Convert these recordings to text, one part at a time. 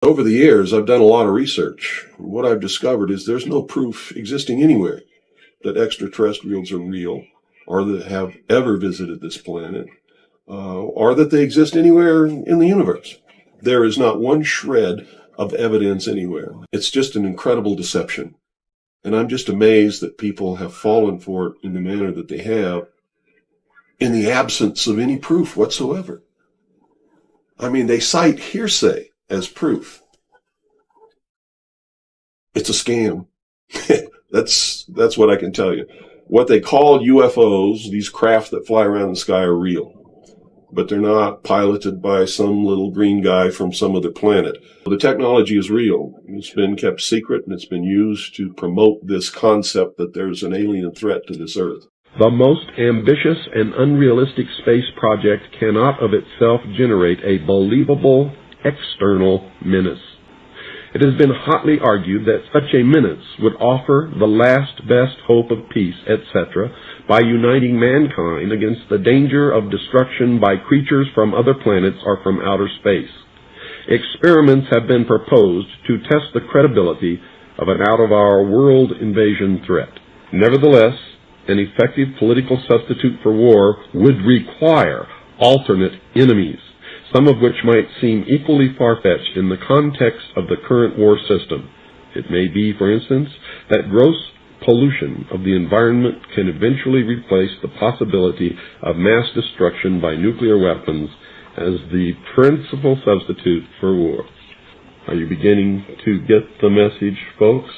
Over the years, I've done a lot of research. What I've discovered is there's no proof existing anywhere that extraterrestrials are real, or that have ever visited this planet, or that they exist anywhere in the universe. There is not one shred of evidence anywhere. It's just an incredible deception. And I'm just amazed that people have fallen for it in the manner that they have, in the absence of any proof whatsoever. I mean, they cite hearsay as proof. It's a scam. That's what I can tell you. What they call UFOs, these craft that fly around the sky, are real. But they're not piloted by some little green guy from some other planet. The technology is real. It's been kept secret, and it's been used to promote this concept that there's an alien threat to this Earth. The most ambitious and unrealistic space project cannot of itself generate a believable external menace. It has been hotly argued that such a menace would offer the last best hope of peace, etc., by uniting mankind against the danger of destruction by creatures from other planets or from outer space. Experiments have been proposed to test the credibility of an out-of-our-world invasion threat. Nevertheless, an effective political substitute for war would require alternate enemies, some of which might seem equally far-fetched in the context of the current war system. It may be, for instance, that gross pollution of the environment can eventually replace the possibility of mass destruction by nuclear weapons as the principal substitute for war. Are you beginning to get the message, folks?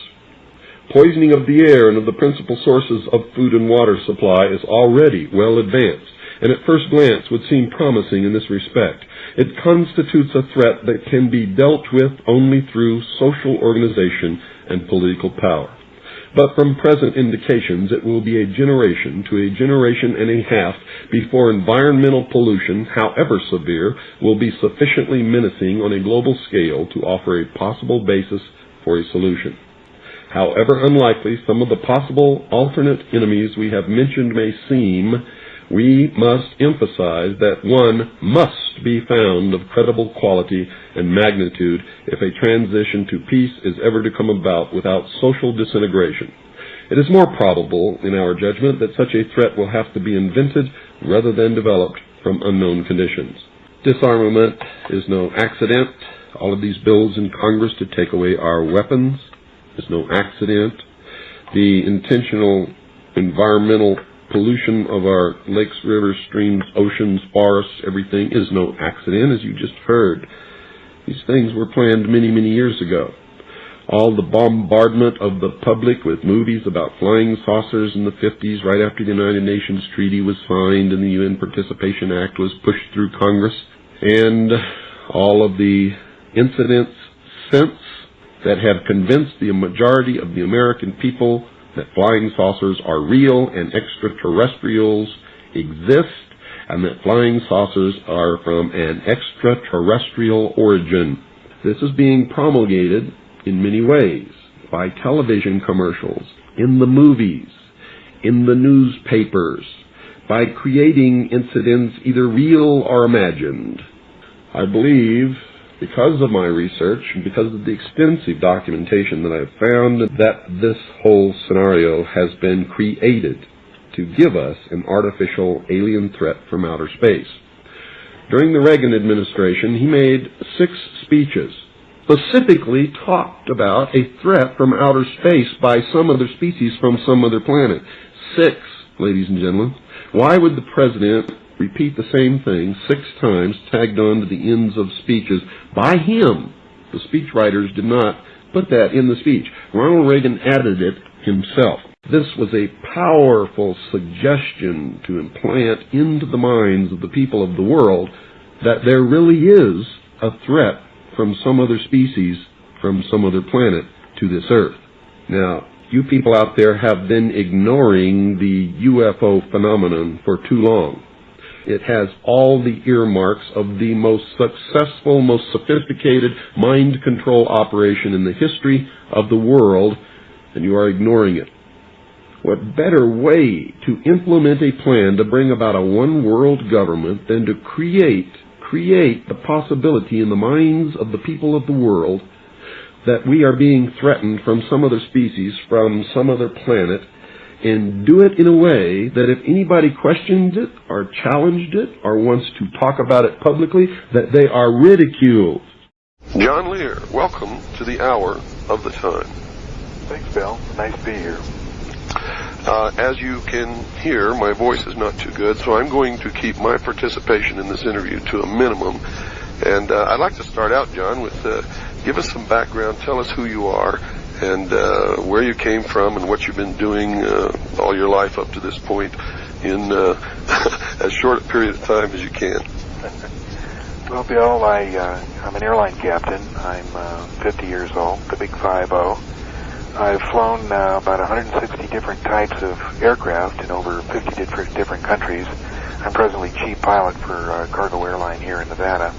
Poisoning of the air and of the principal sources of food and water supply is already well advanced, and at first glance would seem promising in this respect. It constitutes a threat that can be dealt with only through social organization and political power. But from present indications, it will be a generation to a generation and a half before environmental pollution, however severe, will be sufficiently menacing on a global scale to offer a possible basis for a solution. However unlikely some of the possible alternate enemies we have mentioned may seem, we must emphasize that one must be found of credible quality and magnitude if a transition to peace is ever to come about without social disintegration. It is more probable, in our judgment, that such a threat will have to be invented rather than developed from unknown conditions. Disarmament is no accident. All of these bills in Congress to take away our weapons is no accident. The intentional environmental pollution of our lakes, rivers, streams, oceans, forests, everything is no accident, as you just heard. These things were planned many, many years ago. All the bombardment of the public with movies about flying saucers in the 50s, right after the United Nations Treaty was signed and the UN Participation Act was pushed through Congress, and all of the incidents since that have convinced the majority of the American people that flying saucers are real and extraterrestrials exist, and that flying saucers are from an extraterrestrial origin. This is being promulgated in many ways, by television commercials, in the movies, in the newspapers, by creating incidents either real or imagined. I believe, because of my research and because of the extensive documentation that I've found, that this whole scenario has been created to give us an artificial alien threat from outer space. During the Reagan administration, he made 6 speeches specifically talked about a threat from outer space by some other species from some other planet. 6, ladies and gentlemen. Why would the president repeat the same thing 6 times, tagged on to the ends of speeches by him? The speechwriters did not put that in the speech. Ronald Reagan added it himself. This was a powerful suggestion to implant into the minds of the people of the world that there really is a threat from some other species, from some other planet to this Earth. Now, you people out there have been ignoring the UFO phenomenon for too long. It has all the earmarks of the most successful, most sophisticated mind control operation in the history of the world, and you are ignoring it. What better way to implement a plan to bring about a one-world government than to create create the possibility in the minds of the people of the world that we are being threatened from some other species, from some other planet, and do it in a way that if anybody questions it or challenged it or wants to talk about it publicly, that they are ridiculed. John Lear, welcome to the Hour of the Time. Thanks, Bill. Nice to be here. As you can hear, my voice is not too good, so I'm going to keep my participation in this interview to a minimum. And I'd like to start out, John, with give us some background. Tell us who you are and where you came from and what you've been doing all your life up to this point in as short a period of time as you can. Well, Bill, I'm an airline captain. I'm 50 years old, the big 50. I've flown about 160 different types of aircraft in over 50 different countries. I'm presently chief pilot for a cargo airline here in Nevada.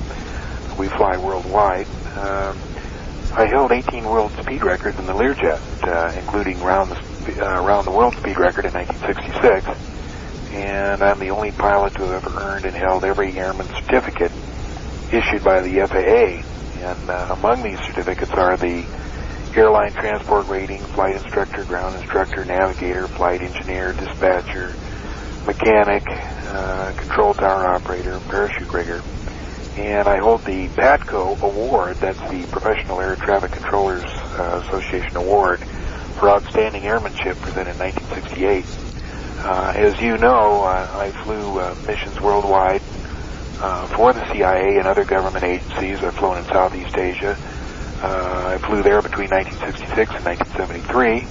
We fly worldwide. I held 18 world speed records in the Learjet, including round the world speed record in 1966. And I'm the only pilot to have ever earned and held every airman certificate issued by the FAA. And among these certificates are the airline transport rating, flight instructor, ground instructor, navigator, flight engineer, dispatcher, mechanic, control tower operator, parachute rigger. And I hold the PATCO Award, that's the Professional Air Traffic Controllers Association Award for Outstanding Airmanship, presented in 1968. As you know, I flew missions worldwide for the CIA and other government agencies. I've flown in Southeast Asia. I flew there between 1966 and 1973,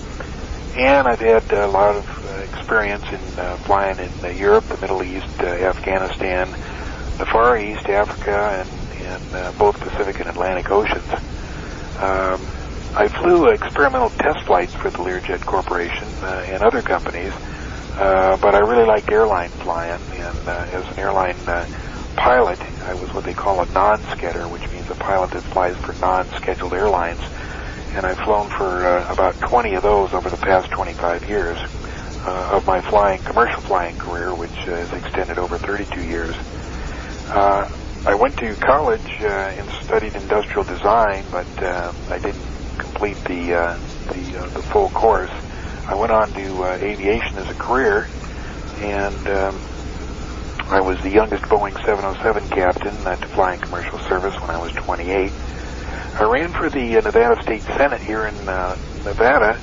and I've had a lot of experience in flying in Europe, the Middle East, Afghanistan, the Far East, Africa, and both Pacific and Atlantic Oceans. I flew experimental test flights for the Learjet Corporation and other companies, but I really liked airline flying, and as an airline pilot, I was what they call a non-skedder, which means a pilot that flies for non-scheduled airlines. And I've flown for about 20 of those over the past 25 years of my commercial flying career, which has extended over 32 years. I went to college and studied industrial design, but I didn't complete the full course. I went on to aviation as a career, and I was the youngest Boeing 707 captain to fly in commercial service when I was 28. I ran for the Nevada State Senate here in Nevada.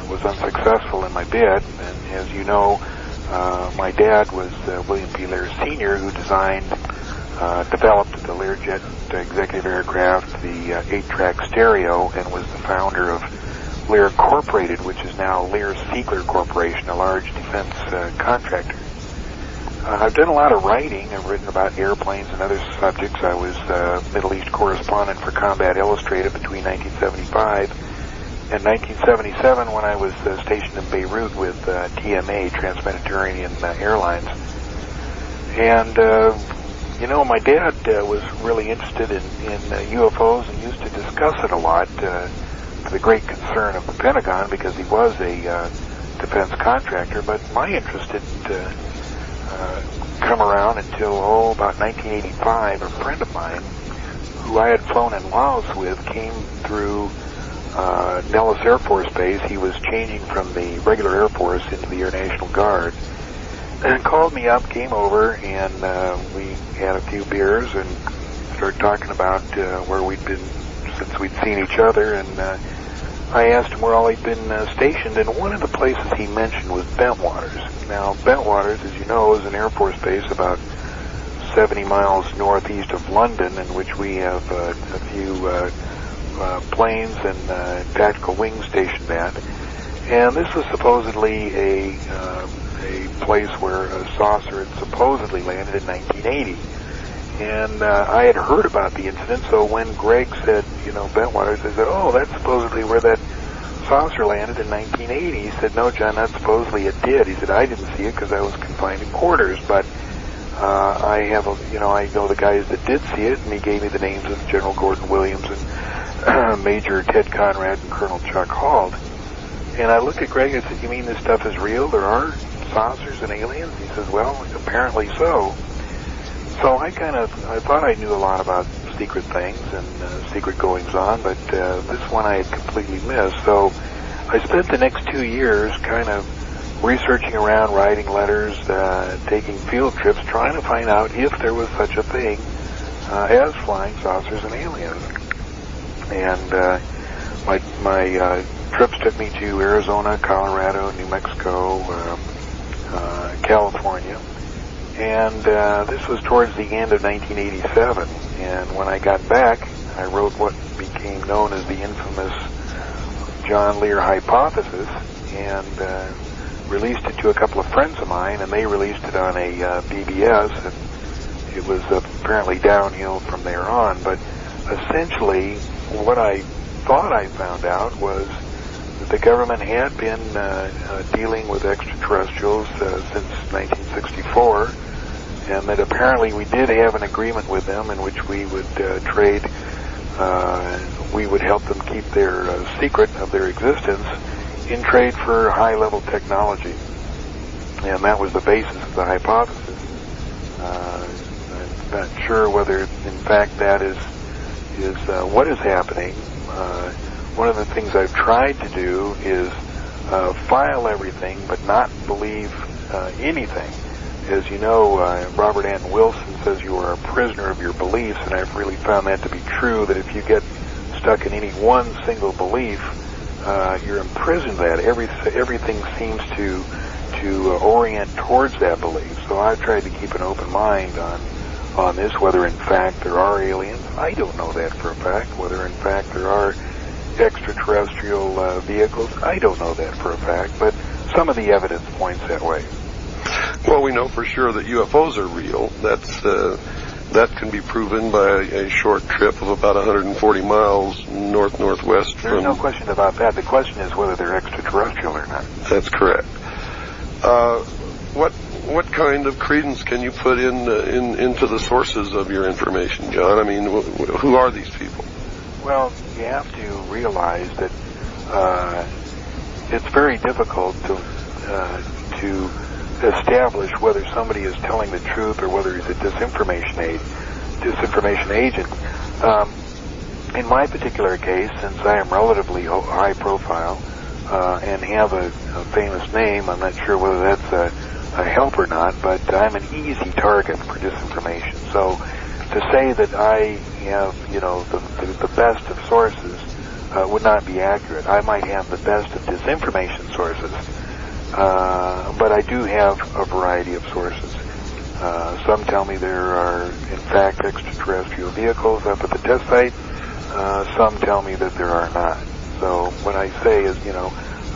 Was unsuccessful in my bid, and as you know, my dad was William P. Lear Sr., who developed the Learjet executive aircraft, the 8-track stereo, and was the founder of Lear Incorporated, which is now Lear Siegler Corporation, a large defense contractor. I've done a lot of writing. I've written about airplanes and other subjects. I was Middle East correspondent for Combat Illustrated between 1975 and 1977 when I was stationed in Beirut with TMA, Trans-Mediterranean Airlines. And, my dad was really interested in UFOs and used to discuss it a lot to the great concern of the Pentagon because he was a defense contractor. But my interest didn't come around until, about 1985. A friend of mine who I had flown in Laos with came through Nellis Air Force Base. He was changing from the regular Air Force into the Air National Guard, and called me up, came over, and we had a few beers and started talking about where we'd been since we'd seen each other, and I asked him where all he'd been stationed, and one of the places he mentioned was Bentwaters. Now, Bentwaters, as you know, is an Air Force base about 70 miles northeast of London, in which we have a few planes and tactical wings stationed at. And this was supposedly a place where a saucer had supposedly landed in 1980. And I had heard about the incident, so when Greg said, Bentwaters, I said, oh, that's supposedly where that saucer landed in 1980. He said, no, John, not supposedly, it did. He said, I didn't see it because I was confined in quarters, but I know the guys that did see it, and he gave me the names of General Gordon Williams and Major Ted Conrad and Colonel Chuck Halt. And I looked at Greg and said, you mean this stuff is real? There are saucers and aliens? He says, well, apparently so. So I thought I knew a lot about secret things and secret goings-on, but this one I had completely missed. So I spent the next 2 years kind of researching around, writing letters, taking field trips, trying to find out if there was such a thing as flying saucers and aliens. And my trips took me to Arizona, Colorado, New Mexico, California. And this was towards the end of 1987. And when I got back, I wrote what became known as the infamous John Lear hypothesis, and released it to a couple of friends of mine, and they released it on a BBS, and it was apparently downhill from there on. But essentially, what I thought I found out was that the government had been dealing with extraterrestrials since 1964, and that apparently we did have an agreement with them in which we would trade, we would help them keep their secret of their existence in trade for high-level technology. And that was the basis of the hypothesis. I'm not sure whether, in fact, that is what is happening. One of the things I've tried to do is file everything, but not believe anything. As you know, Robert Anton Wilson says you are a prisoner of your beliefs, and I've really found that to be true, that if you get stuck in any one single belief, you're imprisoned that. Everything seems to orient towards that belief. So I've tried to keep an open mind on this, whether in fact there are aliens. I don't know that for a fact. Whether in fact there are extraterrestrial vehicles, I don't know that for a fact, but some of the evidence points that way. Well, we know for sure that UFOs are real. That can be proven by a short trip of about 140 miles northwest from... There's no question about that. The question is whether they're extraterrestrial or not. That's correct. What kind of credence can you put into the sources of your information, John? I mean, who are these people? Well, you have to realize that it's very difficult to establish whether somebody is telling the truth or whether he's a disinformation agent. In my particular case, since I am relatively high profile and have a famous name, I'm not sure whether that's a help or not, but I'm an easy target for disinformation. So to say that I have, the best of sources would not be accurate. I might have the best of disinformation sources, but I do have a variety of sources. Some tell me there are, in fact, extraterrestrial vehicles up at the test site. Some tell me that there are not. So what I say is,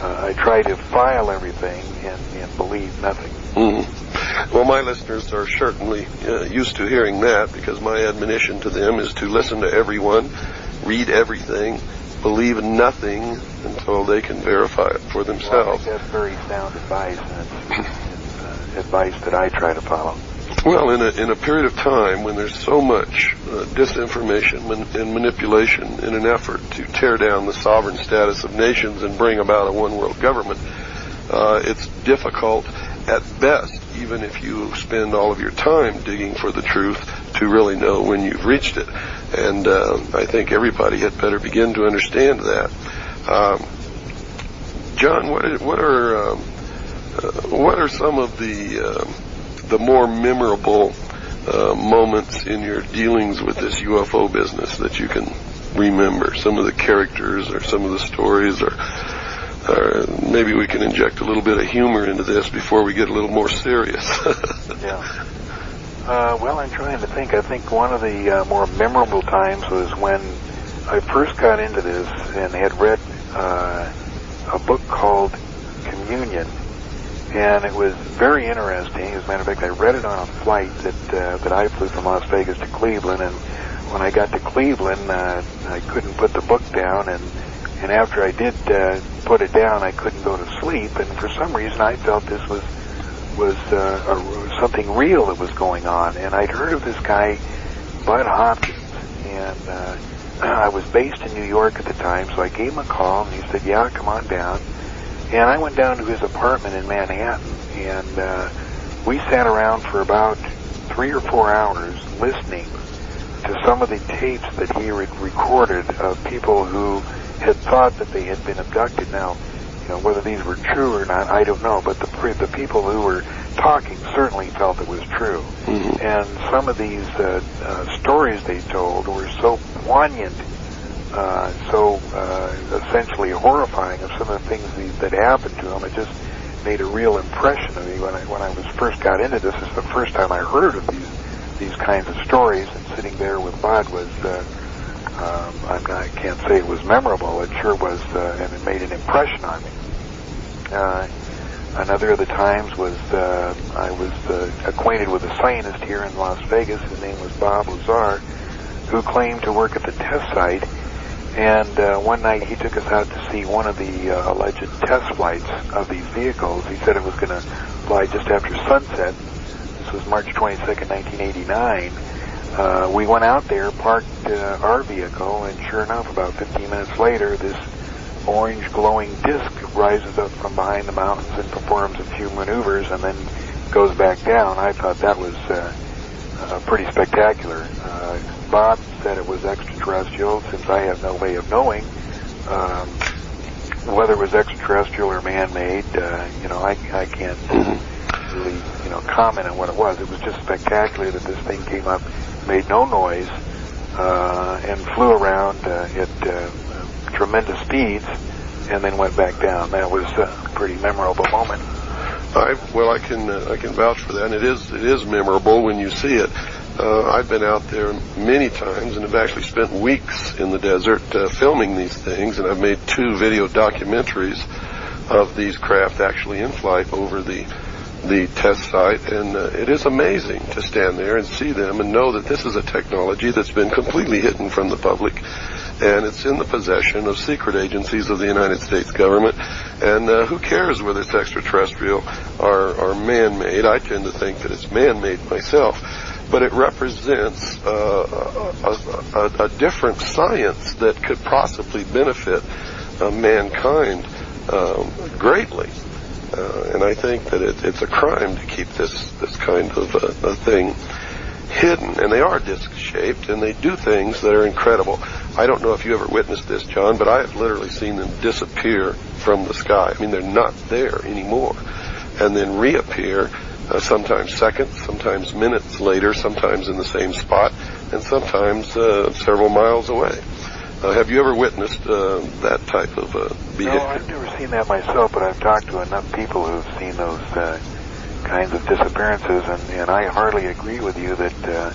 I try to file everything and believe nothing. Mm-hmm. Well, my listeners are certainly used to hearing that, because my admonition to them is to listen to everyone, read everything, believe nothing until they can verify it for themselves. Well, I think that's very sound advice, and it's advice that I try to follow. Well, in a period of time when there's so much disinformation and manipulation in an effort to tear down the sovereign status of nations and bring about a one-world government, it's difficult at best, even if you spend all of your time digging for the truth, to really know when you've reached it. And I think everybody had better begin to understand that. John, what are some of the more memorable moments in your dealings with this UFO business that you can remember? Some of the characters, or some of the stories, or maybe we can inject a little bit of humor into this before we get a little more serious. Yeah. Well, I'm trying to think. I think one of the more memorable times was when I first got into this and had read a book called Communion. And it was very interesting. As a matter of fact, I read it on a flight that I flew from Las Vegas to Cleveland. And when I got to Cleveland, I couldn't put the book down. And after I did put it down, I couldn't go to sleep. And for some reason, I felt this was something real that was going on. And I'd heard of this guy, Bud Hopkins. And I was based in New York at the time, so I gave him a call. And he said, yeah, come on down. And I went down to his apartment in Manhattan, and we sat around for about 3 or 4 hours listening to some of the tapes that he had recorded of people who had thought that they had been abducted. Now, whether these were true or not, I don't know, but the people who were talking certainly felt it was true. Mm-hmm. And some of these stories they told were so poignant, so essentially horrifying of some of the things that happened to them. It just made a real impression on me when I was first got into this. It's the first time I heard of these kinds of stories, and sitting there with Bud was, I can't say it was memorable. It sure was, and it made an impression on me. Another of the times was I was acquainted with a scientist here in Las Vegas. His name was Bob Lazar, who claimed to work at the test site. And one night he took us out to see one of the alleged test flights of these vehicles. He said it was going to fly just after sunset. This was March 22nd, 1989. We went out there, parked our vehicle, and sure enough, about 15 minutes later, this orange glowing disc rises up from behind the mountains and performs a few maneuvers and then goes back down. I thought that was pretty spectacular. Bob said it was extraterrestrial, since I have no way of knowing whether it was extraterrestrial or man-made. I can't really, comment on what it was. It was just spectacular that this thing came up, made no noise, and flew around at tremendous speeds, and then went back down. That was a pretty memorable moment. I can vouch for that, and it is memorable when you see it. I've been out there many times and have actually spent weeks in the desert filming these things, and I've made 2 video documentaries of these craft actually in flight over the test site, and it is amazing to stand there and see them and know that this is a technology that's been completely hidden from the public, and it's in the possession of secret agencies of the United States government. And who cares whether it's extraterrestrial or man-made? I tend to think that it's man-made myself. But it represents a different science that could possibly benefit mankind greatly. And I think that it's a crime to keep this kind of a thing hidden. And they are disc-shaped, and they do things that are incredible. I don't know if you ever witnessed this, John, but I have literally seen them disappear from the sky. I mean, they're not there anymore. And then reappear sometimes seconds, sometimes minutes later, sometimes in the same spot, and sometimes several miles away. Have you ever witnessed that type of behavior? No, I've never seen that myself, but I've talked to enough people who've seen those kinds of disappearances, and I hardly agree with you that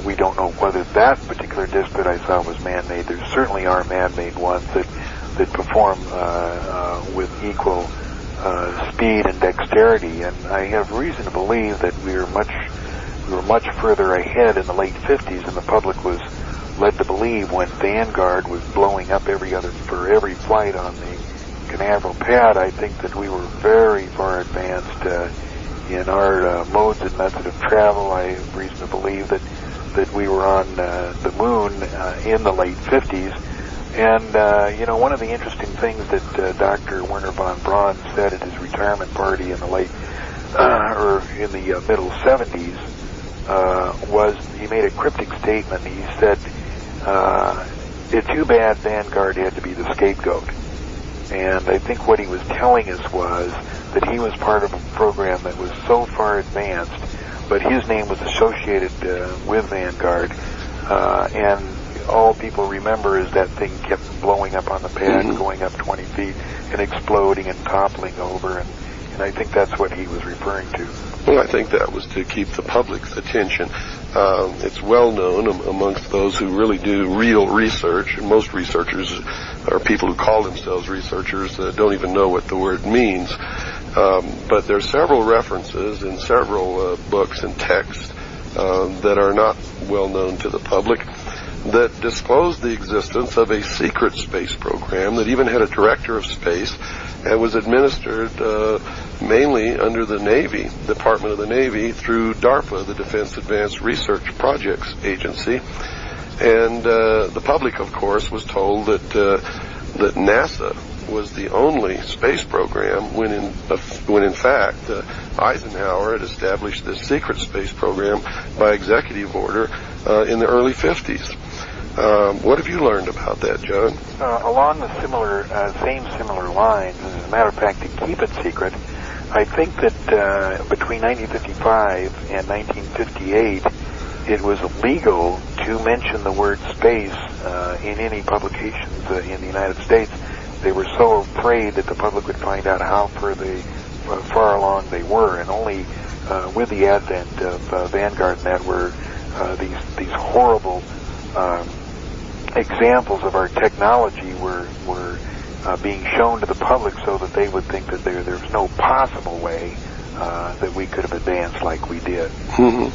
we don't know whether that particular disc that I saw was man-made. There certainly are man-made ones that perform with equal speed and dexterity, and I have reason to believe that we were much further ahead in the late 50s, and the public was led to believe when Vanguard was blowing up for every flight on the Canaveral pad. I think that we were very far advanced in our modes and method of travel. I have reason to believe that we were on the moon in the late 50s. And, one of the interesting things that Dr. Werner von Braun said at his retirement party in the middle 70s was he made a cryptic statement. He said, it's too bad Vanguard had to be the scapegoat. And I think what he was telling us was that he was part of a program that was so far advanced, but his name was associated with Vanguard, and all people remember is that thing kept blowing up on the pad, going up 20 feet, and exploding and toppling over, and I think that's what he was referring to. Well, I think that was to keep the public's attention. It's well known amongst those who really do real research, and most researchers or people who call themselves researchers don't even know what the word means. But there are several references in several books and texts that are not well known to the public that disclosed the existence of a secret space program that even had a director of space and was administered mainly under the Navy, Department of the Navy, through DARPA, the Defense Advanced Research Projects Agency. And the public, of course, was told that NASA was the only space program when in fact Eisenhower had established this secret space program by executive order in the early 50s. What have you learned about that, John? Along the same similar lines, as a matter of fact, to keep it secret, I think that between 1955 and 1958, it was illegal to mention the word space in any publications in the United States. They were so afraid that the public would find out how far along they were, and only with the advent of Vanguard Net were these horrible examples of our technology were being shown to the public, so that they would think that there's no possible way that we could have advanced like we did. Mm-hmm.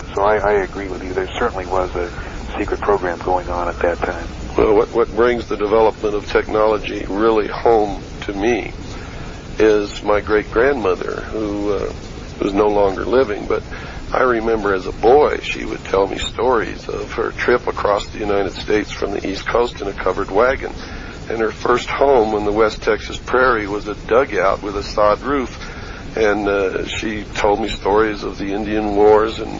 And so I agree with you. There certainly was a secret program going on at that time. Well, what brings the development of technology really home to me is my great-grandmother, who is no longer living, but I remember as a boy she would tell me stories of her trip across the United States from the East Coast in a covered wagon. And her first home on the West Texas prairie was a dugout with a sod roof. And she told me stories of the Indian Wars and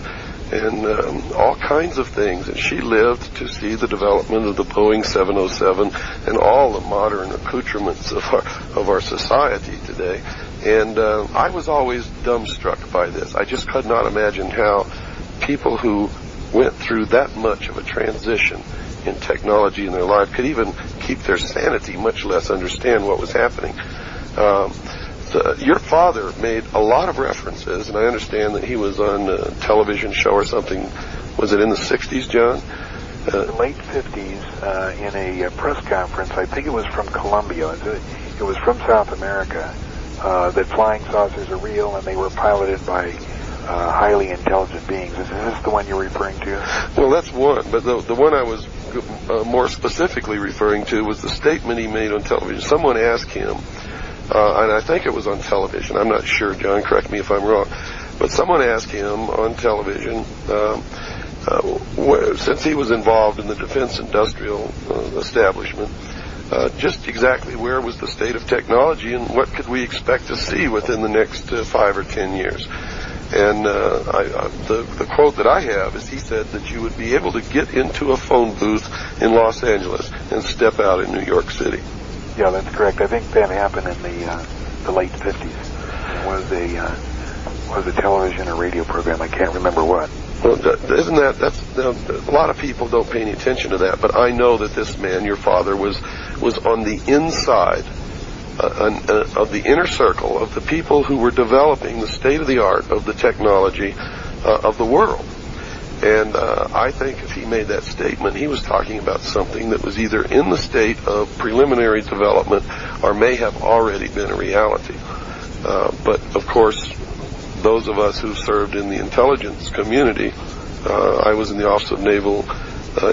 all kinds of things. And she lived to see the development of the Boeing 707 and all the modern accoutrements of our society today. And I was always dumbstruck by this. I just could not imagine how people who went through that much of a transition in technology in their life could even keep their sanity, much less understand what was happening. Your father made a lot of references, and I understand that he was on a television show or something. Was it in the 60s, John? The late 50s, in a press conference, I think it was from Colombia. It was from South America, that flying saucers are real and they were piloted by highly intelligent beings. Is this the one you're referring to? Well, that's one, but the one I was more specifically referring to was the statement he made on television. Someone asked him, and I think it was on television, I'm not sure, John, correct me if I'm wrong, but someone asked him on television, since he was involved in the defense industrial establishment, just exactly where was the state of technology and what could we expect to see within the next 5 or 10 years. And the quote that I have is he said that you would be able to get into a phone booth in Los Angeles and step out in New York City. Yeah, that's correct. I think that happened in the late 50s. It was a television or radio program. I can't remember what. Well, isn't that's a lot of people don't pay any attention to that, but I know that this man, your father, was on the inside of the inner circle of the people who were developing the state-of-the-art of the technology of the world. And I think if he made that statement, he was talking about something that was either in the state of preliminary development or may have already been a reality. But, of course, those of us who served in the intelligence community, I was in the Office of Naval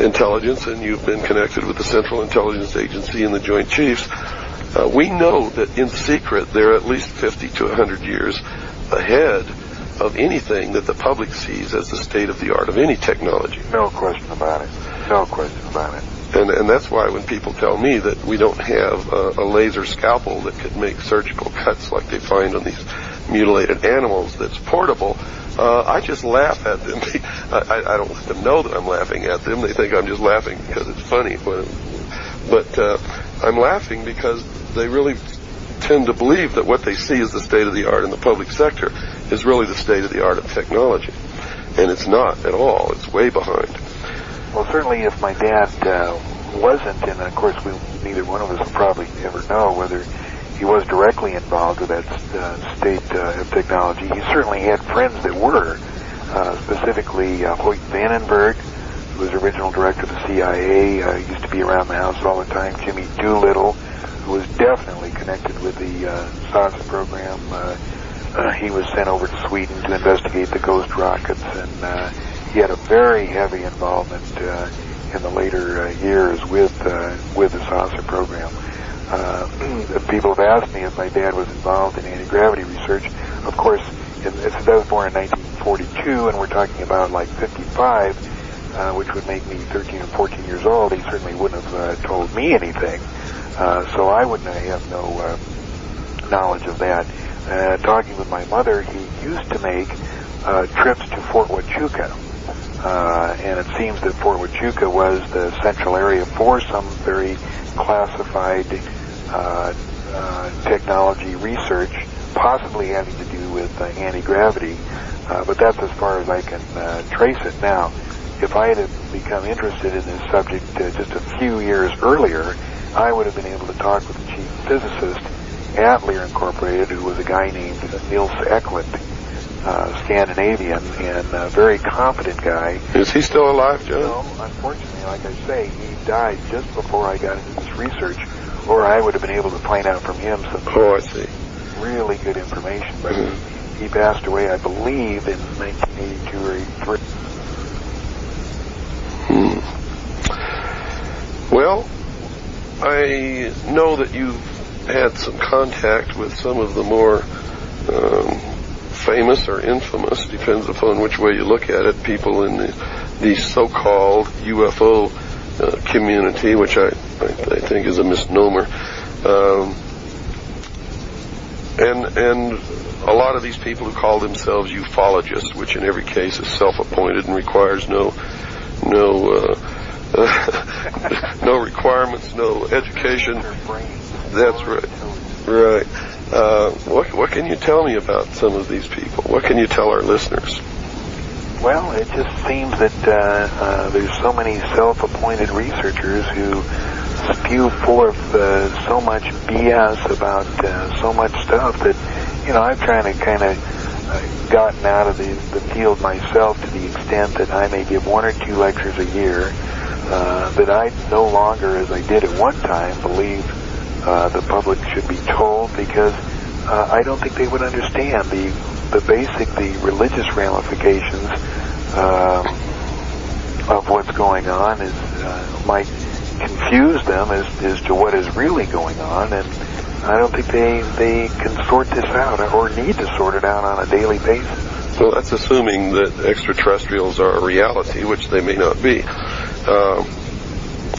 Intelligence, and you've been connected with the Central Intelligence Agency and the Joint Chiefs. We know that in secret they're at least 50 to 100 years ahead of anything that the public sees as the state-of-the-art of any technology. No question about it. No question about it. And that's why when people tell me that we don't have a laser scalpel that could make surgical cuts like they find on these mutilated animals that's portable, I just laugh at them. I don't let them know that I'm laughing at them. They think I'm just laughing because it's funny. But I'm laughing because they really tend to believe that what they see as the state-of-the-art in the public sector is really the state-of-the-art of technology. And it's not at all. It's way behind. Well, certainly if my dad wasn't, and of course neither one of us will probably ever know whether he was directly involved with that state of technology, he certainly had friends that were, specifically Hoyt Vandenberg, who was original director of the CIA, used to be around the house all the time, Jimmy Doolittle, who was definitely connected with the SASA program. He was sent over to Sweden to investigate the ghost rockets, and he had a very heavy involvement in the later years with the SASA program. People have asked me if my dad was involved in anti-gravity research. Of course, I was born in 1942, and we're talking about like 55, which would make me 13 or 14 years old. He certainly wouldn't have told me anything So I have no knowledge of that. Talking with my mother, he used to make trips to Fort Huachuca. And it seems that Fort Huachuca was the central area for some very classified technology research, possibly having to do with anti-gravity. But that's as far as I can trace it. Now, if I had become interested in this subject just a few years earlier, I would have been able to talk with the chief physicist at Lear Incorporated, who was a guy named Niels Eklund, Scandinavian, and a very competent guy. Is he still alive, John? No, unfortunately, like I say, he died just before I got into this research, or I would have been able to find out from him some I see. really good information. But he passed away, I believe, in 1982 or 83. Well, I know that you've had some contact with some of the more famous or infamous, depends upon which way you look at it, people in the so-called UFO community, which I think is a misnomer. And a lot of these people who call themselves ufologists, which in every case is self-appointed and requires no requirements, no education. That's right. Right. What can you tell me about some of these people? What can you tell our listeners? Well, it just seems that there's so many self-appointed researchers who spew forth so much BS about so much stuff that, I've kind of gotten out of the field myself to the extent that I may give 1 or 2 lectures a year, that I no longer, as I did at one time, believe the public should be told, because I don't think they would understand the religious ramifications of what's going on might confuse them as to what is really going on, and I don't think they can sort this out or need to sort it out on a daily basis. Well, that's assuming that extraterrestrials are a reality, which they may not be.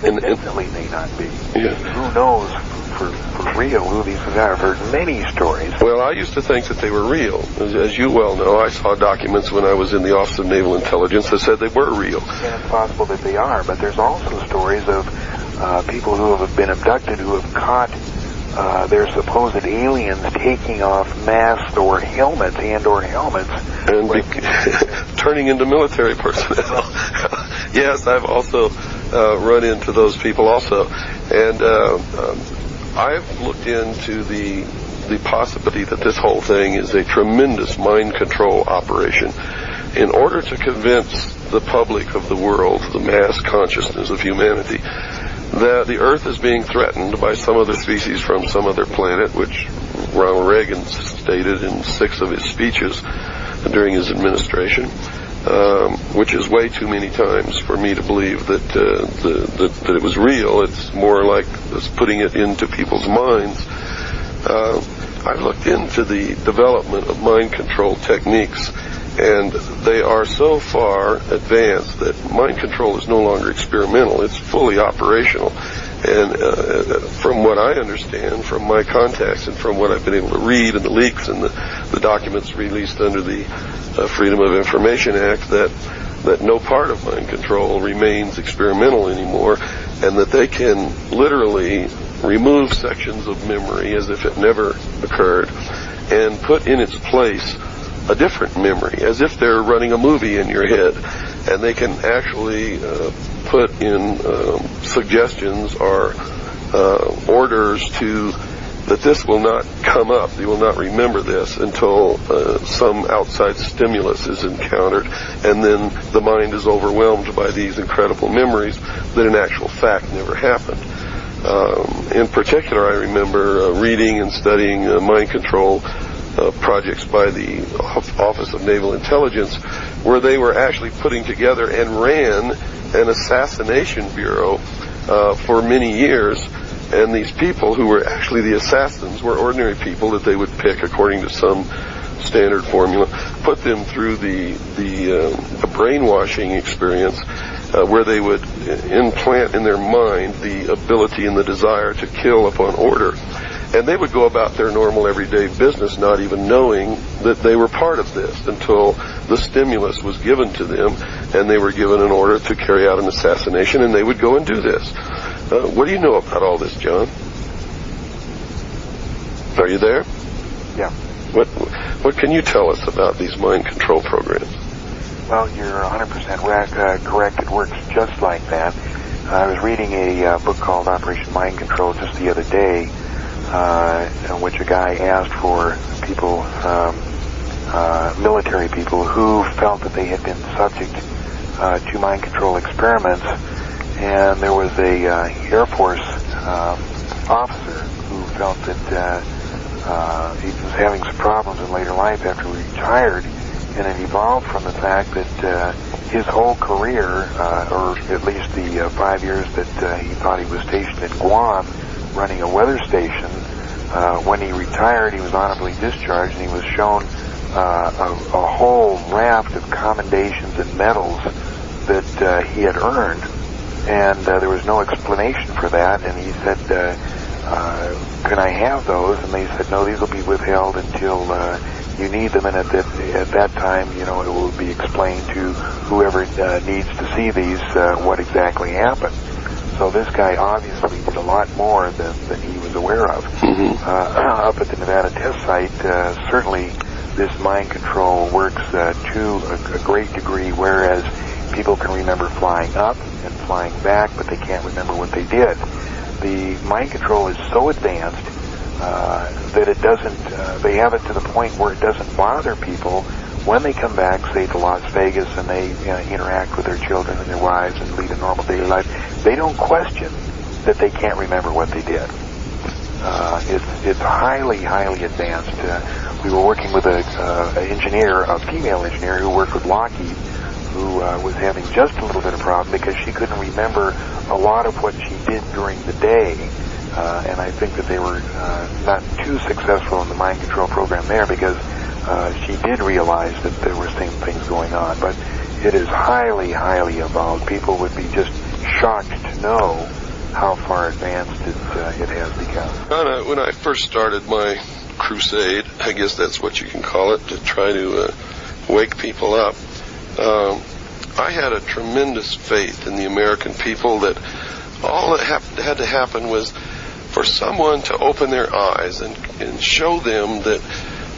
Definitely may not be. Yeah. Who knows for real who these are? I've heard many stories. Well, I used to think that they were real. As you well know, I saw documents when I was in the Office of Naval Intelligence that said they were real. And it's possible that they are, but there's also stories of people who have been abducted who have caught their supposed aliens taking off masks or helmets and turning into military personnel. Yes, I've also run into those people also, and I've looked into the possibility that this whole thing is a tremendous mind control operation in order to convince the public of the world, the mass consciousness of humanity, that the Earth is being threatened by some other species from some other planet, which Ronald Reagan stated in 6 of his speeches during his administration, which is way too many times for me to believe that it was real. It's more like it's putting it into people's minds. I've looked into the development of mind control techniques, and they are so far advanced that mind control is no longer experimental. It's fully operational. And from what I understand, from my contacts and from what I've been able to read in the leaks and the documents released under the Freedom of Information Act, that no part of mind control remains experimental anymore, and that they can literally remove sections of memory as if it never occurred and put in its place a different memory, as if they're running a movie in your head. And they can actually put in suggestions or orders that this will not come up, you will not remember this until some outside stimulus is encountered, and then the mind is overwhelmed by these incredible memories that in actual fact never happened. In particular, I remember reading and studying mind control projects by the Office of Naval Intelligence, where they were actually putting together and ran an assassination bureau for many years. And these people who were actually the assassins were ordinary people that they would pick according to some standard formula, put them through the brainwashing experience where they would implant in their mind the ability and the desire to kill upon order. And they would go about their normal everyday business not even knowing that they were part of this until the stimulus was given to them and they were given an order to carry out an assassination, and they would go and do this. What do you know about all this, John? Are you there? Yeah. What can you tell us about these mind control programs? Well, you're 100% correct. It works just like that. I was reading a book called Operation Mind Control just the other day, in which a guy asked for people, military people, who felt that they had been subject to mind control experiments, and there was a Air Force officer who felt that he was having some problems in later life after he retired, and it evolved from the fact that his whole career, or at least the 5 years that he thought he was stationed in Guam running a weather station, when he retired he was honorably discharged, and he was shown a whole raft of commendations and medals that he had earned, and there was no explanation for that, and he said, can I have those? And they said, no, these will be withheld until you need them, and at that time, it will be explained to whoever needs to see these what exactly happened. So this guy obviously did a lot more than he was aware of. Up at the Nevada test site, certainly this mind control works to a great degree, whereas people can remember flying up and flying back, but they can't remember what they did. The mind control is so advanced that it doesn't, they have it to the point where it doesn't bother people when they come back, say, to Las Vegas, and they interact with their children and their wives and lead a normal daily life. They don't question that they can't remember what they did. It's highly, highly advanced. We were working with a female engineer who worked with Lockheed, who was having just a little bit of problem because she couldn't remember a lot of what she did during the day. And I think that they were not too successful in the mind control program there, because she did realize that there were same things going on. But it is highly, highly evolved. People would be just shocked to know how far advanced it has become. When I first started my crusade, I guess that's what you can call it, to try to wake people up, I had a tremendous faith in the American people that all that had to happen was for someone to open their eyes and show them that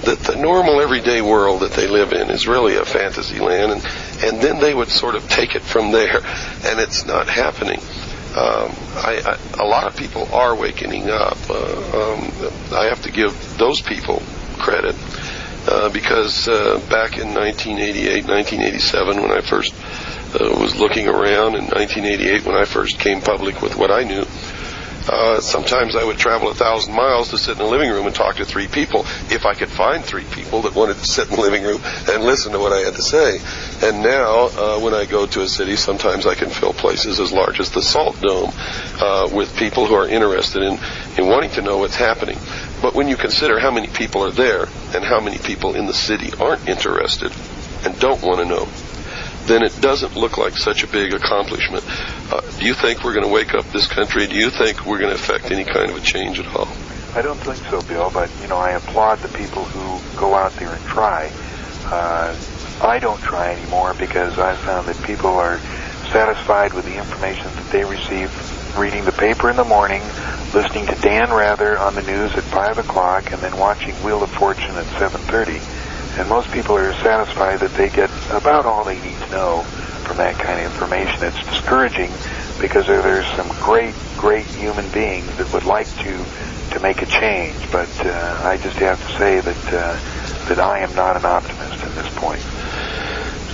the normal everyday world that they live in is really a fantasy land, and then they would sort of take it from there, and it's not happening. A lot of people are waking up. I have to give those people credit, because back in 1988, 1987, when I first was looking around, in 1988 when I first came public with what I knew, sometimes I would travel 1,000 miles to sit in a living room and talk to 3 people, if I could find 3 people that wanted to sit in the living room and listen to what I had to say. And now, when I go to a city, sometimes I can fill places as large as the Salt Dome with people who are interested in wanting to know what's happening. But when you consider how many people are there and how many people in the city aren't interested and don't want to know, then it doesn't look like such a big accomplishment. Do you think we're going to wake up this country? Do you think we're going to affect any kind of a change at all? I don't think so, Bill, but, I applaud the people who go out there and try. I don't try anymore because I've found that people are satisfied with the information that they receive reading the paper in the morning, listening to Dan Rather on the news at 5 o'clock, and then watching Wheel of Fortune at 7:30. And most people are satisfied that they get about all they need to know from that kind of information. It's discouraging because there's some great, great human beings that would like to make a change. But I just have to say that I am not an optimist at this point.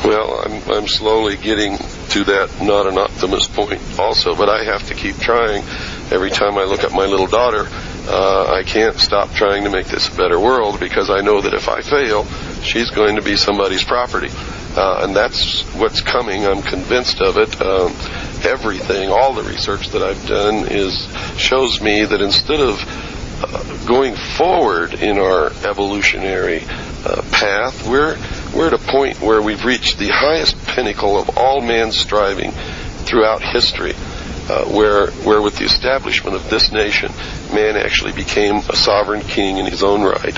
Well, I'm slowly getting to that not an optimist point also, but I have to keep trying. Every time I look at my little daughter, I can't stop trying to make this a better world, because I know that if I fail, she's going to be somebody's property. And that's what's coming. I'm convinced of it. Everything, all the research that I've done shows me that instead of going forward in our evolutionary path, we're at a point where we've reached the highest pinnacle of all man's striving, throughout history, where with the establishment of this nation, man actually became a sovereign king in his own right,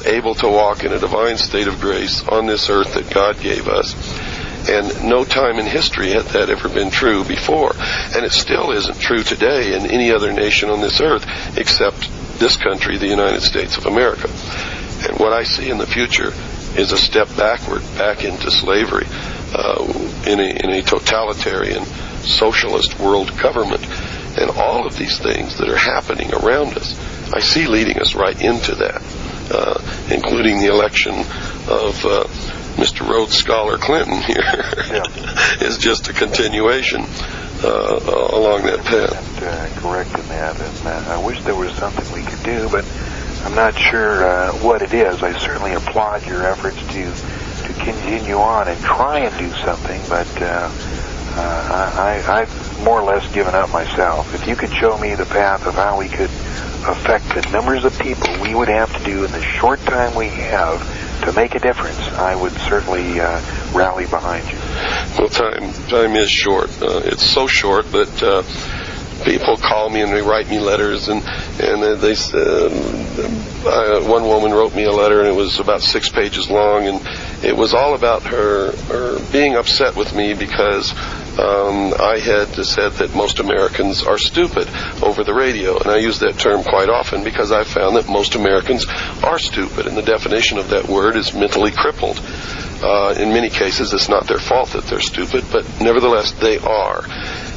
able to walk in a divine state of grace on this earth that God gave us. And no time in history had that ever been true before. And it still isn't true today in any other nation on this earth except this country, the United States of America. And what I see in the future is a step backward, back into slavery, in a totalitarian socialist world government. And all of these things that are happening around us, I see leading us right into that, including the election of Mr. Rhodes Scholar Clinton here. Is just a continuation along that path. Correct in that, and I wish there was something we could do, but I'm not sure what it is. I certainly applaud your efforts to continue on and try and do something, but I've more or less given up myself. If you could show me the path of how we could affect the numbers of people we would have to do in the short time we have to make a difference, I would certainly rally behind you. Well, time is short. It's so short that people call me and they write me letters, and they one woman wrote me a letter, and it was about 6 pages long, and it was all about her being upset with me because I had said that most Americans are stupid over the radio, and I use that term quite often because I've found that most Americans are stupid, and the definition of that word is mentally crippled. In many cases, it's not their fault that they're stupid, but nevertheless, they are.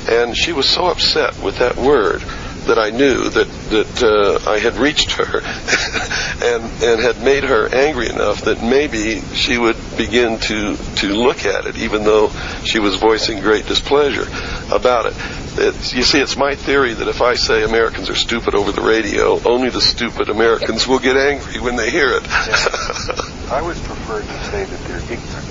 And she was so upset with that word that I knew that I had reached her and had made her angry enough that maybe she would begin to look at it, even though she was voicing great displeasure about it. You see, it's my theory that if I say Americans are stupid over the radio, only the stupid Americans will get angry when they hear it. I would prefer to say that they're ignorant.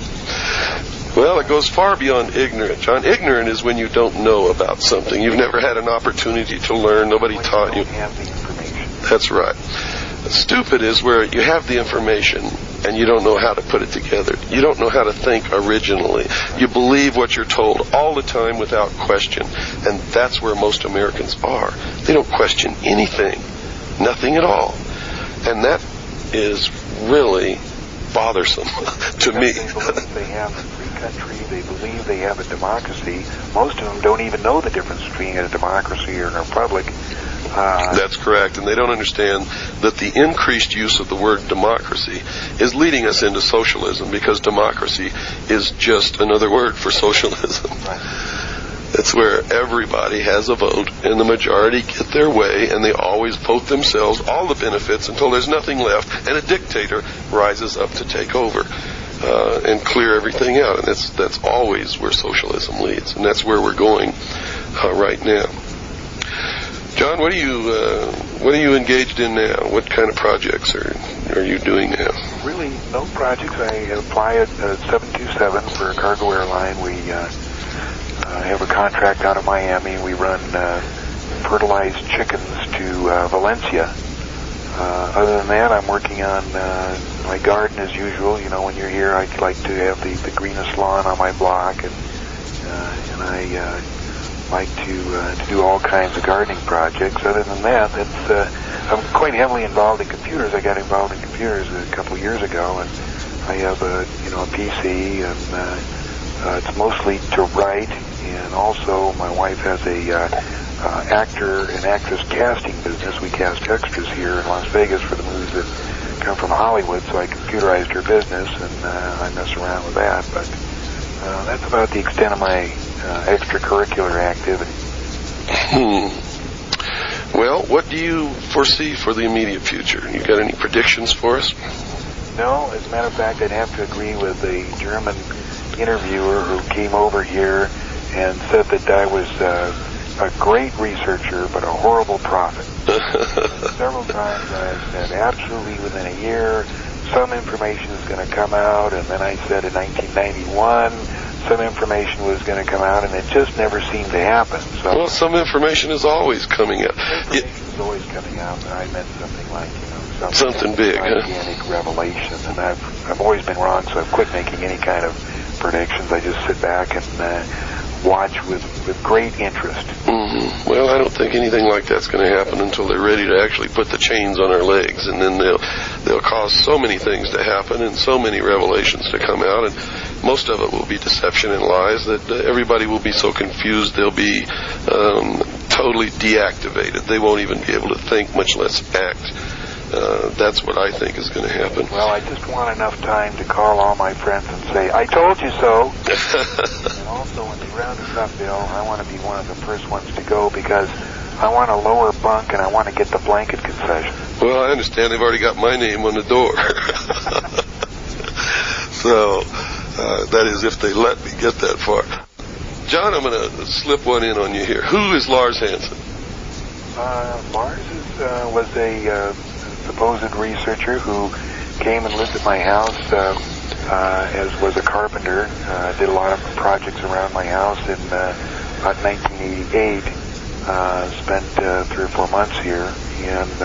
Well, it goes far beyond ignorant, John. Ignorant is when you don't know about something. You've never had an opportunity to learn. Nobody taught you. Have the information. That's right. Stupid is where you have the information and you don't know how to put it together. You don't know how to think originally. You believe what you're told all the time without question. And that's where most Americans are. They don't question anything. Nothing at all. And that is really bothersome to me. They believe they have a free country. They believe they have a democracy. Most of them don't even know the difference between a democracy or a republic. That's correct, and they don't understand that the increased use of the word democracy is leading us into socialism, because democracy is just another word for socialism. Right. It's where everybody has a vote, and the majority get their way, and they always vote themselves all the benefits until there's nothing left, and a dictator rises up to take over and clear everything out. And that's always where socialism leads, and that's where we're going right now. John, what are you engaged in now? What kind of projects are you doing now? Really, no projects. I apply at 727 for a cargo airline. We have a contract out of Miami. We run fertilized chickens to Valencia. Other than that, I'm working on my garden as usual. You know, when you're here, I'd like to have the greenest lawn on my block, and I like to do all kinds of gardening projects. Other than that, I'm quite heavily involved in computers. I got involved in computers a couple of years ago, and I have a PC, and it's mostly to write. And also, my wife has a actor and actress casting business. We cast extras here in Las Vegas for the movies that come from Hollywood, so I computerized her business, and I mess around with that. But that's about the extent of my extracurricular activity. Well, what do you foresee for the immediate future? You got any predictions for us? No, as a matter of fact, I'd have to agree with the German interviewer who came over here and said that I was a great researcher but a horrible prophet. Several times I said absolutely within a year some information is going to come out, and then I said in 1991 some information was going to come out, and it just never seemed to happen. So, well, some information is always coming out. Information is always coming out, but I meant something like, something big, gigantic revelation, and I've always been wrong, so I've quit making any kind of predictions. I just sit back and watch with great interest. Mm-hmm. Well, I don't think anything like that's going to happen until they're ready to actually put the chains on our legs, and then they'll cause so many things to happen and so many revelations to come out, and most of it will be deception and lies that everybody will be so confused they'll be totally deactivated. They won't even be able to think, much less act. That's what I think is going to happen. Well, I just want enough time to call all my friends and say, I told you so. And also, when they round us up, Bill, I want to be one of the first ones to go because I want a lower bunk and I want to get the blanket concession. Well, I understand they've already got my name on the door. So, that is if they let me get that far. John, I'm going to slip one in on you here. Who is Lars Hansen? Lars was a supposed researcher who came and lived at my house as was a carpenter. Did a lot of projects around my house in about 1988. Spent 3 or 4 months here and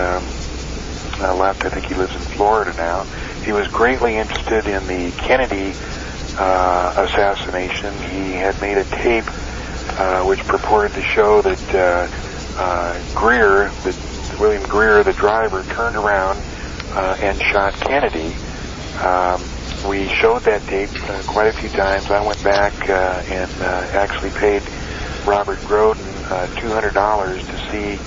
left. I think he lives in Florida now. He was greatly interested in the Kennedy assassination. He had made a tape which purported to show that William Greer, the driver, turned around and shot Kennedy. We showed that tape quite a few times. I went back and actually paid Robert Groden $200 to see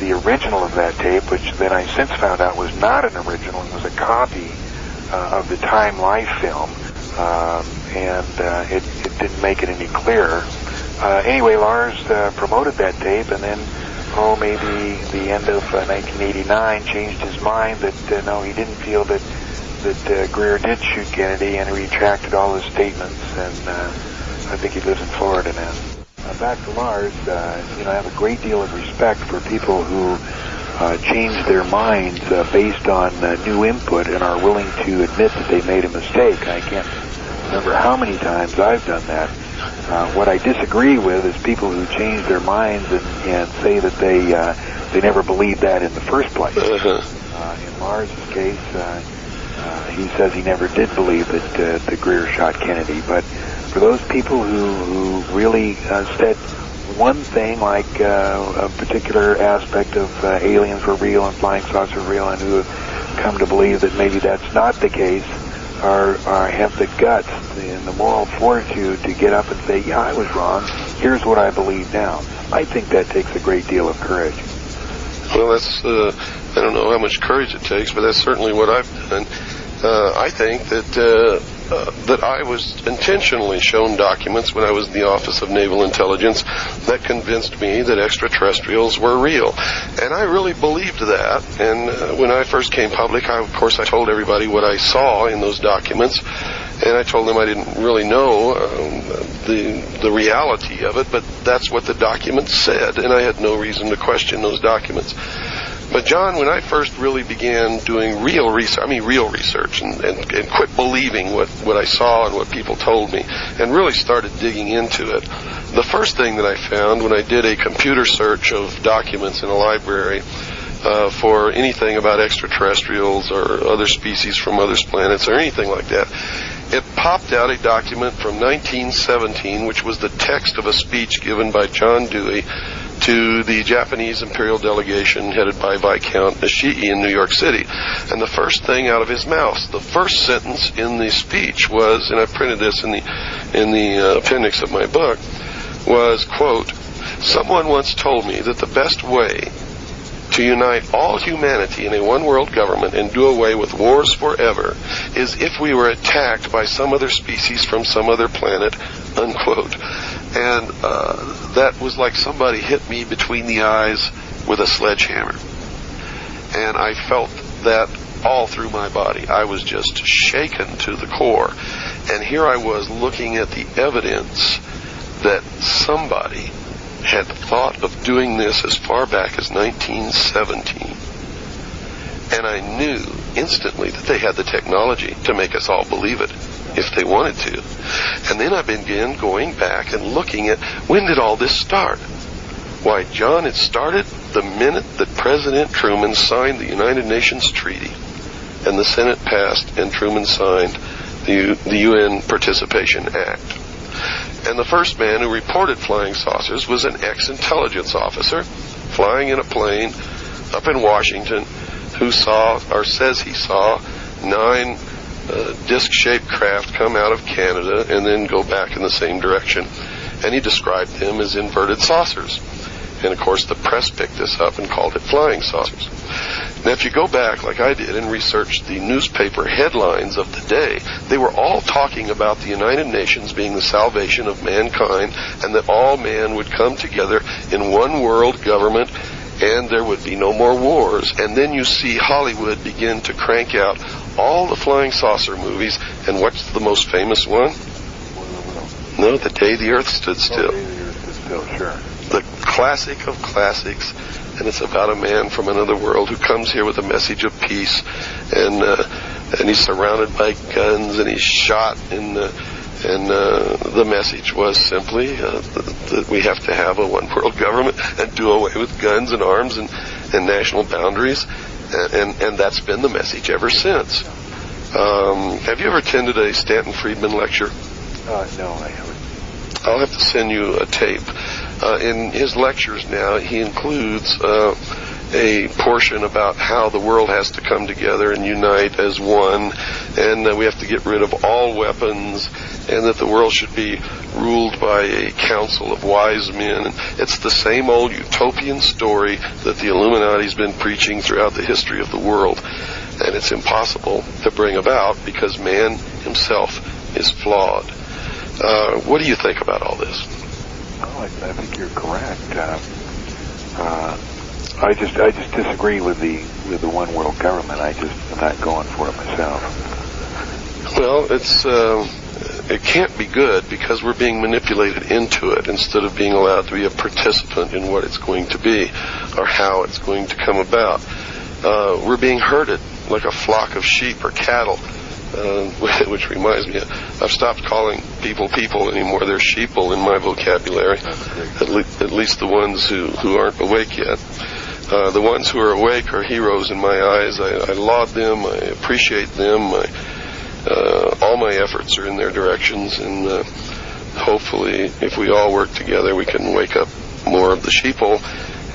the original of that tape, which then I since found out was not an original. It was a copy of the Time Life film, and it didn't make it any clearer. Anyway, Lars promoted that tape, and then maybe the end of 1989 changed his mind that no, he didn't feel that Greer did shoot Kennedy, and he retracted all his statements, and I think he lives in Florida now. Back to Lars, I have a great deal of respect for people who change their minds based on new input and are willing to admit that they made a mistake. I can't remember how many times I've done that. What I disagree with is people who change their minds and say that they never believed that in the first place. In Lars's case, he says he never did believe that Greer shot Kennedy. But for those people who really said one thing, like a particular aspect of aliens were real and flying saucers were real, and who have come to believe that maybe that's not the case, are have the guts and the moral fortitude to get up and say, yeah, I was wrong. Here's what I believe now. I think that takes a great deal of courage. Well, that's, I don't know how much courage it takes, but that's certainly what I've done. I think that I was intentionally shown documents when I was in the Office of Naval Intelligence that convinced me that extraterrestrials were real. And I really believed that. And when I first came public, I told everybody what I saw in those documents. And I told them I didn't really know the reality of it, but that's what the documents said, and I had no reason to question those documents. But John, when I first really began doing real research and quit believing what I saw and what people told me, and really started digging into it, the first thing that I found when I did a computer search of documents in a library for anything about extraterrestrials or other species from other planets or anything like that, it popped out a document from 1917, which was the text of a speech given by John Dewey to the Japanese imperial delegation headed by Viscount Ishii in New York City. And the first thing out of his mouth, the first sentence in the speech was, and I printed this in the appendix of my book, was, quote, "Someone once told me that the best way to unite all humanity in a one-world government and do away with wars forever is if we were attacked by some other species from some other planet," unquote. And that was like somebody hit me between the eyes with a sledgehammer. And I felt that all through my body. I was just shaken to the core. And here I was looking at the evidence that somebody had thought of doing this as far back as 1917. And I knew instantly that they had the technology to make us all believe it if they wanted to. And then I began going back and looking at, when did all this start? Why, John, it started the minute that President Truman signed the United Nations Treaty and the Senate passed and Truman signed the UN Participation Act. And the first man who reported flying saucers was an ex-intelligence officer flying in a plane up in Washington who saw, or says he saw, 9 disc-shaped craft come out of Canada and then go back in the same direction. And he described them as inverted saucers. And of course the press picked this up and called it flying saucers. Now if you go back like I did and researched the newspaper headlines of the day, they were all talking about the United Nations being the salvation of mankind and that all man would come together in one world government and there would be no more wars. And then you see Hollywood begin to crank out all the flying saucer movies, and what's the most famous one? No, The Day the Earth Stood Still. The Day the Earth Stood Still, sure. The classic of classics, and it's about a man from another world who comes here with a message of peace, and he's surrounded by guns, and he's shot, and the message was simply that we have to have a one-world government and do away with guns and arms and national boundaries, and that's been the message ever since. Have you ever attended a Stanton Friedman lecture? No, I haven't. I'll have to send you a tape. In his lectures now, he includes a portion about how the world has to come together and unite as one, and we have to get rid of all weapons, and that the world should be ruled by a council of wise men. And it's the same old utopian story that the Illuminati's been preaching throughout the history of the world, and it's impossible to bring about because man himself is flawed. What do you think about all this? Oh, I think you're correct. I just disagree with the one world government. I'm not going for it myself. Well, it can't be good because we're being manipulated into it instead of being allowed to be a participant in what it's going to be or how it's going to come about. We're being herded like a flock of sheep or cattle, which reminds me, I've stopped calling people anymore. They're sheeple in my vocabulary, at least the ones who aren't awake yet. The ones who are awake are heroes in my eyes. I laud them. I appreciate them. All my efforts are in their directions, and hopefully, if we all work together, we can wake up more of the sheeple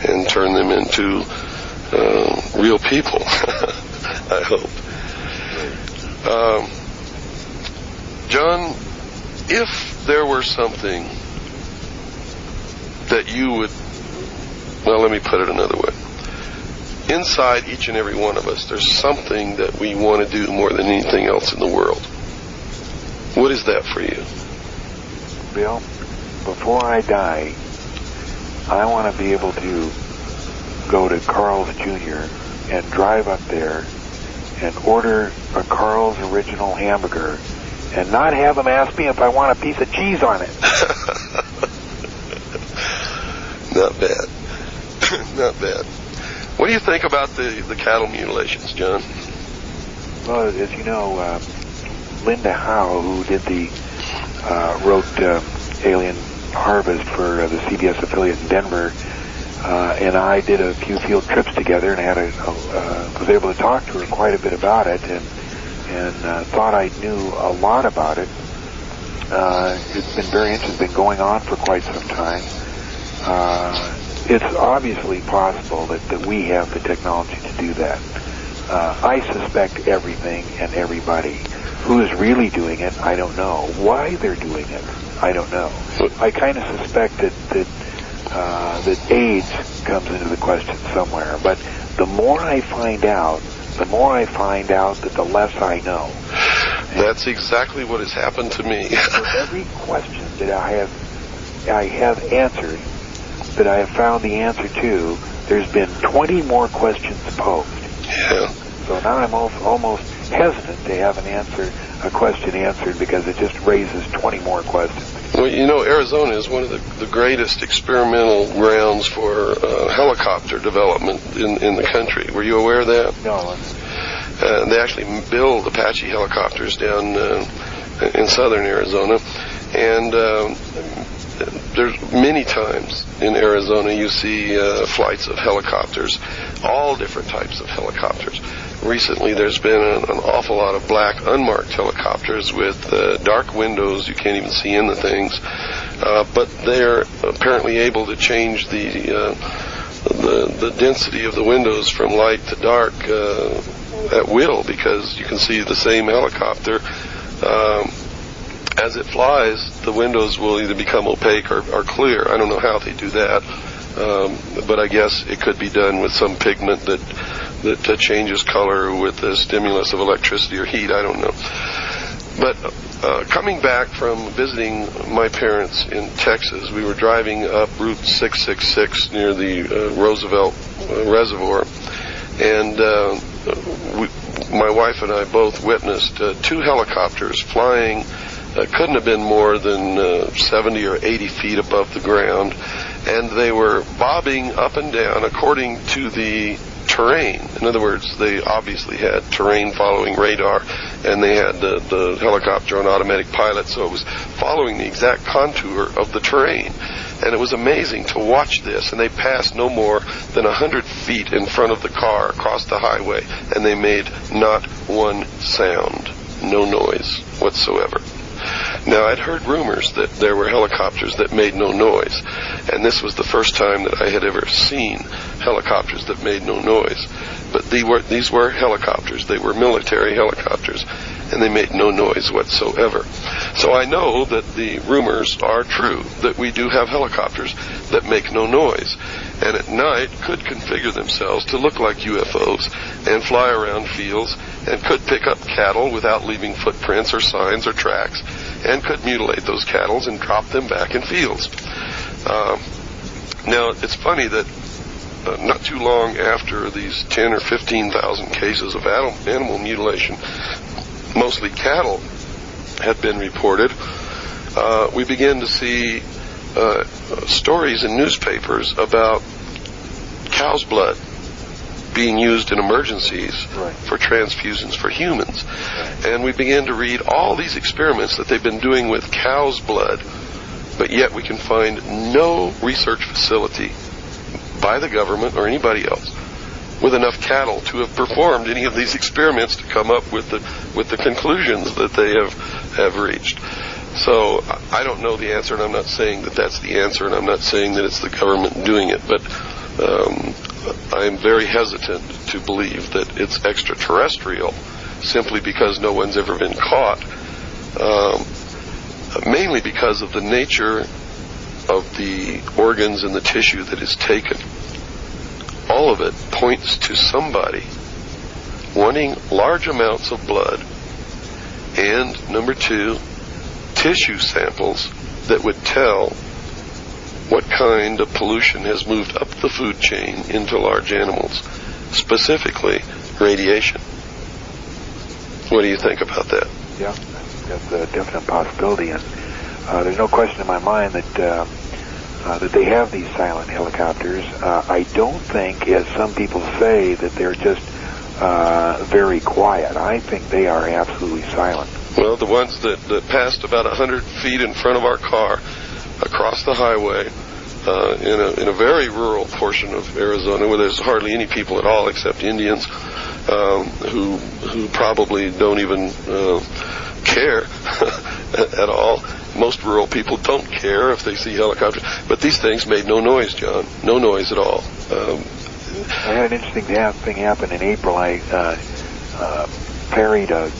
and turn them into real people. I hope. John, if there were something that you would, well, let me put it another way. Inside each and every one of us, there's something that we want to do more than anything else in the world. What is that for you? Bill, before I die, I want to be able to go to Carl's Jr. and drive up there and order a Carl's original hamburger and not have them ask me if I want a piece of cheese on it. Not bad. Not bad. What do you think about the cattle mutilations, John? Well, as you know, Linda Howe, who wrote aLIEn Harvest for the CBS affiliate in Denver, and I did a few field trips together, and was able to talk to her quite a bit about it, and thought I knew a lot about it. It's been very interesting. It's been going on for quite some time. It's obviously possible that we have the technology to do that. I suspect everything and everybody. Who is really doing it, I don't know. Why they're doing it, I don't know. I kind of suspect that AIDS comes into the question somewhere. But the more I find out, that the less I know. That's exactly what has happened to me. For every question that I have answered, that I have found the answer to, there's been 20 more questions posed. Yeah. So now I'm almost hesitant to have a question answered because it just raises 20 more questions. Well, you know, Arizona is one of the greatest experimental grounds for helicopter development in the country. Were you aware of that? No. They actually build Apache helicopters down in southern Arizona, and there's many times in Arizona you see flights of helicopters, all different types of helicopters. recently there's been an awful lot of black unmarked helicopters with dark windows. You can't even see in the things. But they're apparently able to change the density of the windows from light to dark at will, because you can see the same helicopter. As it flies, the windows will either become opaque or clear. I don't know how they do that, but I guess it could be done with some pigment that changes color with the stimulus of electricity or heat. I don't know. But coming back from visiting my parents in Texas, we were driving up Route 666 near the Roosevelt Reservoir, and my wife and I both witnessed two helicopters flying. Couldn't have been more than 70 or 80 feet above the ground, and they were bobbing up and down according to the terrain. In other words, they obviously had terrain following radar, and they had the helicopter on automatic pilot, so it was following the exact contour of the terrain. And it was amazing to watch this, and they passed no more than 100 feet in front of the car across the highway, and they made not one sound, no noise whatsoever. Now, I'd heard rumors that there were helicopters that made no noise, and this was the first time that I had ever seen helicopters that made no noise. But these were helicopters. They were military helicopters, and they made no noise whatsoever. So I know that the rumors are true, that we do have helicopters that make no noise, and at night could configure themselves to look like UFOs and fly around fields, and could pick up cattle without leaving footprints or signs or tracks, and could mutilate those cattle and drop them back in fields. Now, it's funny that not too long after these 10 or 15,000 cases of animal mutilation, mostly cattle, had been reported, we began to see stories in newspapers about cow's blood being used in emergencies for transfusions for humans. And we began to read all these experiments that they've been doing with cow's blood, but yet we can find no research facility by the government or anybody else with enough cattle to have performed any of these experiments to come up with the conclusions that they have reached. So I don't know the answer, and I'm not saying that that's the answer, and I'm not saying that it's the government doing it, but I'm very hesitant to believe that it's extraterrestrial simply because no one's ever been caught, mainly because of the nature of the organs and the tissue that is taken. All of it points to somebody wanting large amounts of blood, and number two, tissue samples that would tell what kind of pollution has moved up the food chain into large animals, specifically radiation. What do you think about that? Yeah, that's a definite possibility, and there's no question in my mind that they have these silent helicopters. I don't think, as some people say, that they're just very quiet. I think they are absolutely silent. Well, the ones that passed about 100 feet in front of our car across the highway in a very rural portion of Arizona where there's hardly any people at all except Indians who probably don't even care at all. Most rural people don't care if they see helicopters. But these things made no noise, John. No noise at all. I had an interesting thing happen in April. I ferried an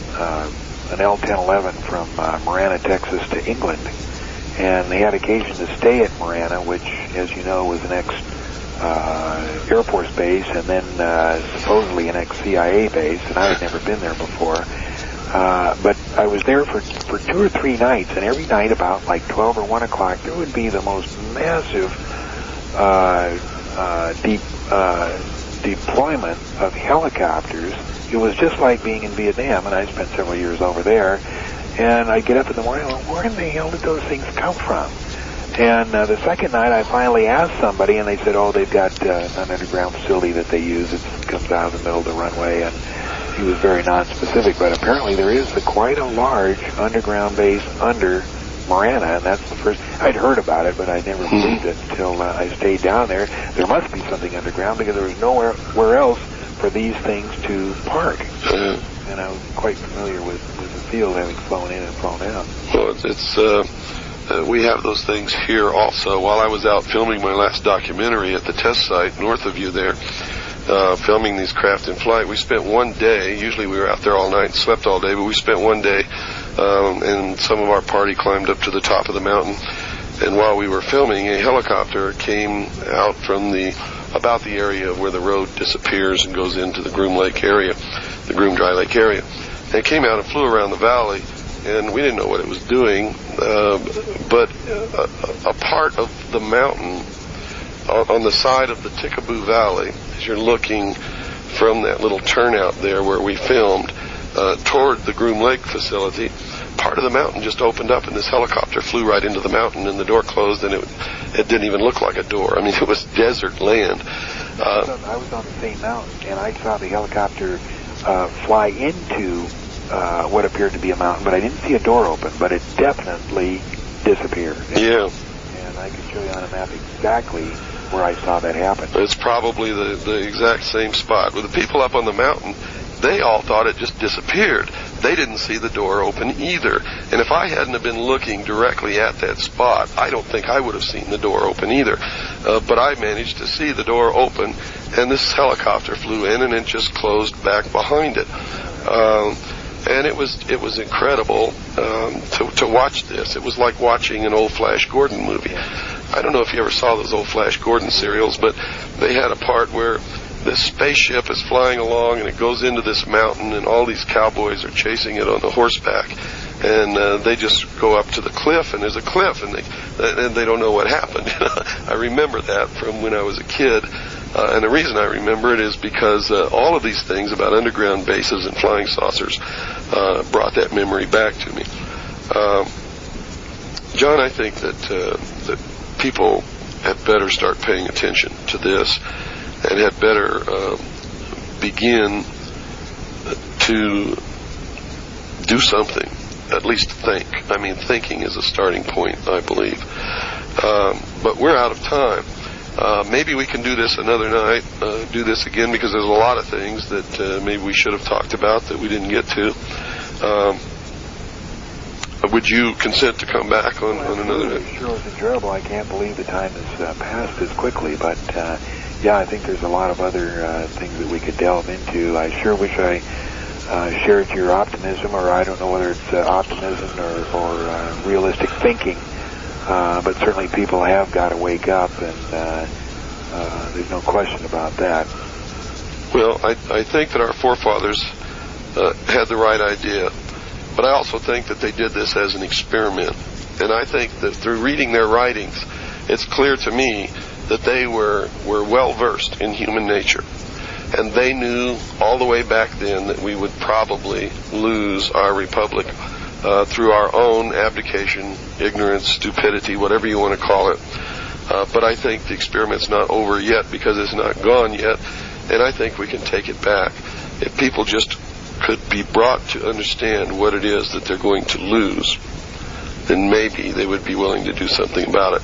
L-1011 from Marana, Texas to England. And they had occasion to stay at Marana, which, as you know, was an ex-Air Force base and then supposedly an ex-CIA base, and I had never been there before. But I was there for 2 or 3 nights, and every night about like 12 or 1 o'clock, there would be the most massive deployment of helicopters. It was just like being in Vietnam, and I spent several years over there. And I get up in the morning, well, where in the hell did those things come from? And the second night, I finally asked somebody, and they said, oh, they've got an underground facility that they use. It comes out of the middle of the runway, and he was very non-specific. But apparently there is quite a large underground base under Marana, and that's the first. I'd heard about it, but I never believed it until I stayed down there. There must be something underground because there was nowhere else for these things to park. And I was quite familiar with the field, having flown in and flown out. Well, we have those things here also. While I was out filming my last documentary at the test site north of you there, filming these craft in flight, we spent one day, usually we were out there all night and slept all day, but we spent one day, and some of our party climbed up to the top of the mountain. And while we were filming, a helicopter came out from about the area where the road disappears and goes into the Groom Lake area, the Groom Dry Lake area. And it came out and flew around the valley, and we didn't know what it was doing, but a part of the mountain on the side of the Tickaboo Valley, as you're looking from that little turnout there where we filmed toward the Groom Lake facility, part of the mountain just opened up and this helicopter flew right into the mountain, and the door closed, and it didn't even look like a door. I mean, it was desert land. I was on the same mountain, and I saw the helicopter fly into what appeared to be a mountain, but I didn't see a door open, but it definitely disappeared. Yeah. And I could show you on a map exactly where I saw that happen. It's probably the exact same spot. With the people up on the mountain, they all thought it just disappeared. They didn't see the door open either. And if I hadn't have been looking directly at that spot, I don't think I would have seen the door open either. But I managed to see the door open, and this helicopter flew in, and it just closed back behind it. And it was incredible to watch this. It was like watching an old Flash Gordon movie. I don't know if you ever saw those old Flash Gordon serials, but they had a part where this spaceship is flying along and it goes into this mountain, and all these cowboys are chasing it on the horseback, and they just go up to the cliff, and there's a cliff, and they don't know what happened. I remember that from when I was a kid. And the reason I remember it is because all of these things about underground bases and flying saucers brought that memory back to me. John, I think that people had better start paying attention to this and had better begin to do something, at least think. I mean, thinking is a starting point, I believe. But we're out of time. Maybe we can do this another night, do this again, because there's a lot of things that maybe we should have talked about that we didn't get to. Would you consent to come back on another night? Sure, was enjoyable. I can't believe the time has passed as quickly, but yeah, I think there's a lot of other things that we could delve into. I sure wish I shared your optimism, or I don't know whether it's optimism or realistic thinking. But certainly people have got to wake up, and there's no question about that. Well, I think that our forefathers had the right idea, but I also think that they did this as an experiment. And I think that through reading their writings, it's clear to me that they were well-versed in human nature. And they knew all the way back then that we would probably lose our republic through our own abdication, ignorance, stupidity, whatever you want to call it. But I think the experiment's not over yet, because it's not gone yet, and I think we can take it back. If people just could be brought to understand what it is that they're going to lose, then maybe they would be willing to do something about it.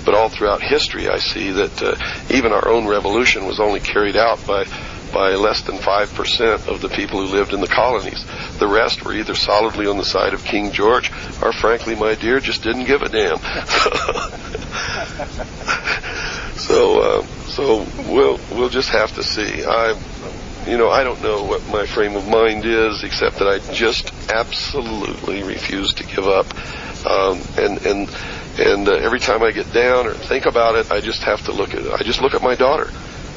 But all throughout history, I see that even our own revolution was only carried out by less than 5% of the people who lived in the colonies. The rest were either solidly on the side of King George, or frankly, my dear, just didn't give a damn. So we'll just have to see. I don't know what my frame of mind is, except that I just absolutely refuse to give up. And every time I get down or think about it, I just have to look at my daughter.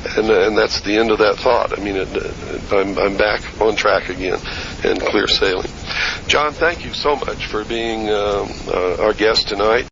And that's the end of that thought. I mean, I'm back on track again and clear sailing. John, thank you so much for being our guest tonight.